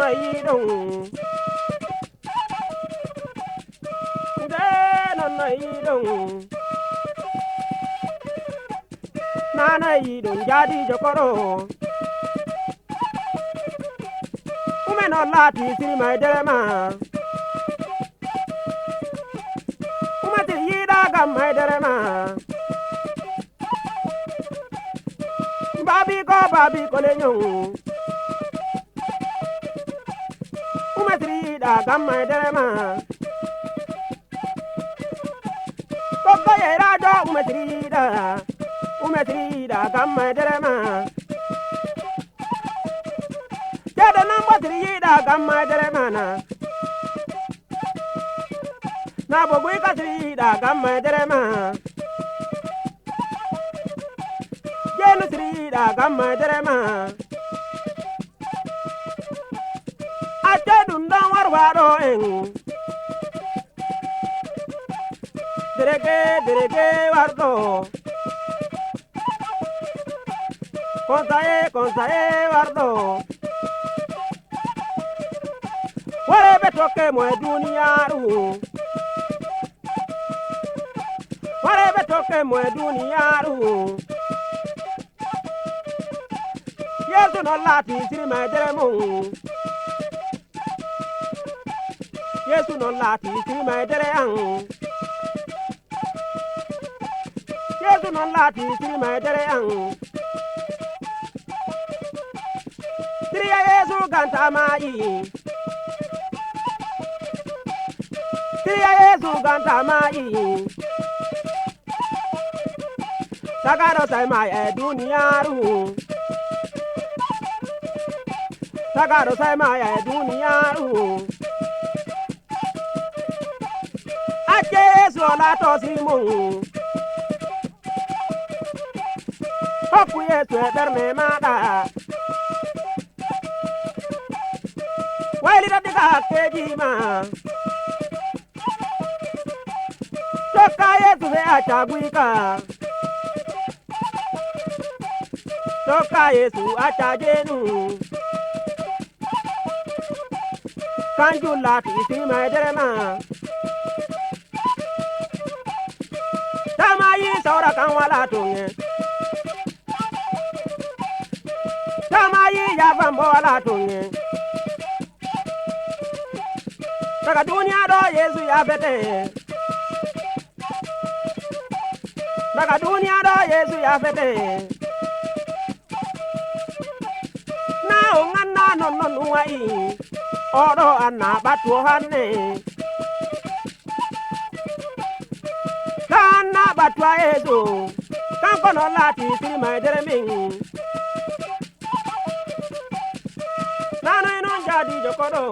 na yidong de na yidong na yidong jadi jokoro umeno lati siri mai derema umati yida gam mai derema babi ko le nyong umati yida gam mai derema koko yera do umati yida gam mai derema jada na umati yida gam mai derema na bogui ka yida gam mai derema jenu yida gam mai derema ate dundang warwaro eng derege wardo konsae wardo wale betoke mwe duniyaru wale betoke mwe duniyaru yesu no lati siri mai deremu yesu no lati siri mai dereyang yesu no lati siri mai dereyang siri ya yesu ganta mai siri ya yesu ganta mai sagaro sai mai e duniyaru sagaro sai mai e duniyaru ake yesu la to simu hoku yesu e berne mada waili da diga kejima toka yesu be achaguika toka yesu achajenu kanju lati isi mai derema tama yi saura kan wala tunye tama yi ya fambo wala tunye daga duniya do yesu ya fete daga duniya do yesu ya fete na unganna non wai odo anna batu hanne kana batwa yesu kan kono lati siri mai dereming nana non jadi jokoro